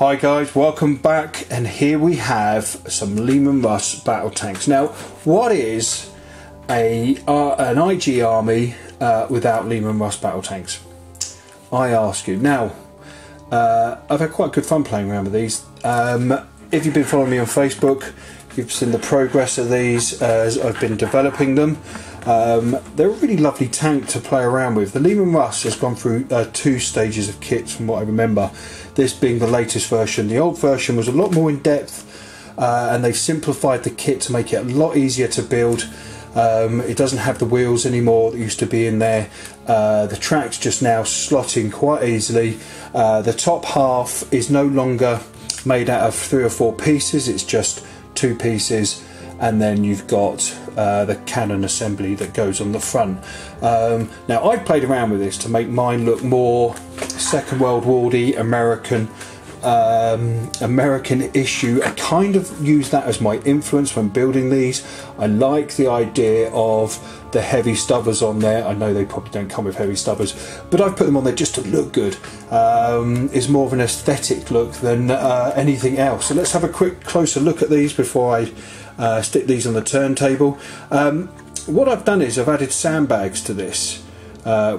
Hi guys, welcome back, and here we have some Leman Russ battle tanks. Now, what is an IG army without Leman Russ battle tanks? I ask you. Now, I've had quite good fun playing around with these. If you've been following me on Facebook, you've seen the progress of these as I've been developing them. They're a really lovely tank to play around with. The Leman Russ has gone through 2 stages of kits from what I remember, this being the latest version. The old version was a lot more in depth, and they've simplified the kit to make it a lot easier to build. It doesn't have the wheels anymore that used to be in there. The tracks just now slot in quite easily. The top half is no longer made out of 3 or 4 pieces, it's just 2 pieces, and then you've got the cannon assembly that goes on the front. Now, I've played around with this to make mine look more Second World War-y, American issue. I kind of use that as my influence when building these. I like the idea of the heavy stubbers on there. I know they probably don't come with heavy stubbers, but I've put them on there just to look good. It's more of an aesthetic look than anything else. So let's have a quick closer look at these before I stick these on the turntable. What I've done is I've added sandbags to this,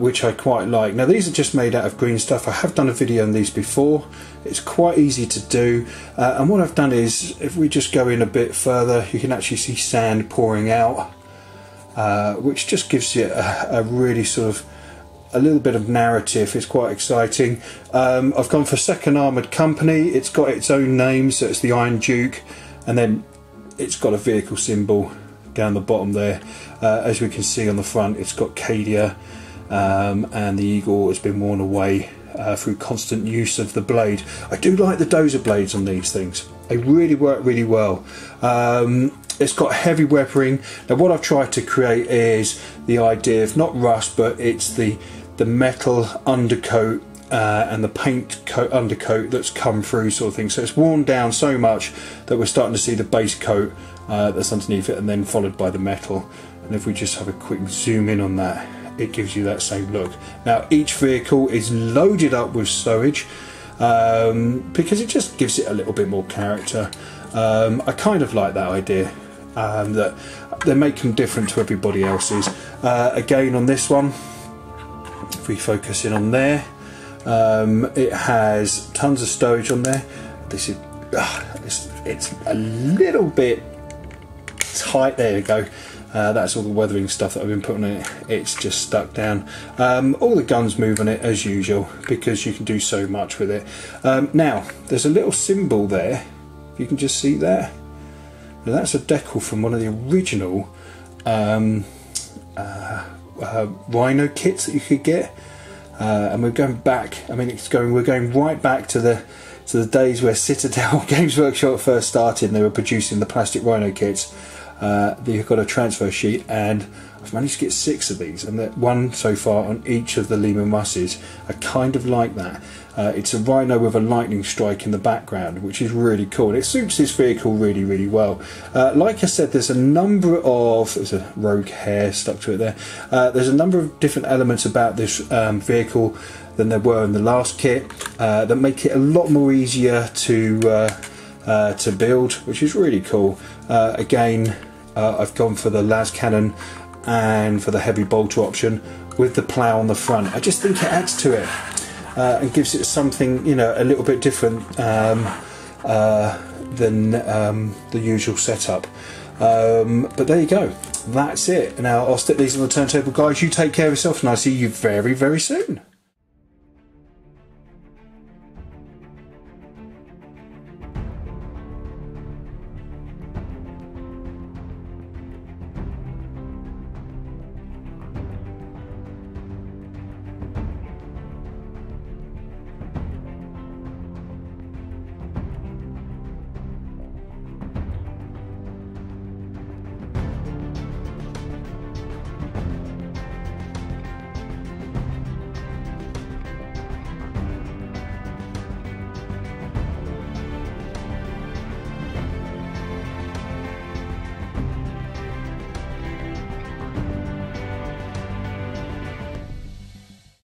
which I quite like. Now, these are just made out of green stuff. I have done a video on these before. It's quite easy to do, and what I've done is, if we just go in a bit further, you can actually see sand pouring out, which just gives you a really sort of a little bit of narrative. It's quite exciting. I've gone for Second Armoured Company. It's got its own name, so it's the Iron Duke, and then it's got a vehicle symbol down the bottom there. As we can see on the front, it's got Cadian, and the eagle has been worn away through constant use of the blade. I do like the dozer blades on these things. They really work really well. It's got heavy weaponry. Now, what I've tried to create is the idea of not rust, but it's the metal undercoat and the paint coat undercoat that's come through, sort of thing. So it's worn down so much that we're starting to see the base coat that's underneath it, and then followed by the metal. And if we just have a quick zoom in on that, it gives you that same look. Now, each vehicle is loaded up with stowage because it just gives it a little bit more character. I kind of like that idea, that they make them different to everybody else's. Again, on this one, if we focus in on there, it has tons of stowage on there. This is it's a little bit tight. There you go. That's all the weathering stuff that I've been putting in it. It's just stuck down. All the guns move on it as usual because you can do so much with it. Now, there's a little symbol there. If you can just see that. Now, that's a decal from one of the original Rhino kits that you could get. And we're going back. I mean, we're going right back to the days where Citadel Games Workshop first started, and they were producing the plastic Rhino kits. You've got a transfer sheet, and I've managed to get 6 of these, and that one so far on each of the Leman Russes. I kind of like that. It's a Rhino with a lightning strike in the background, which is really cool. It suits this vehicle really, really well. Like I said, there's a number of... There's a rogue hair stuck to it there. There's a number of different elements about this vehicle than there were in the last kit that make it a lot more easier to build, which is really cool. Again, I've gone for the las cannon and for the heavy bolter option with the plough on the front. I just think it adds to it and gives it something, you know, a little bit different than the usual setup. But there you go, that's it. Now I'll stick these on the turntable, guys. You take care of yourself, and I'll see you very, very soon.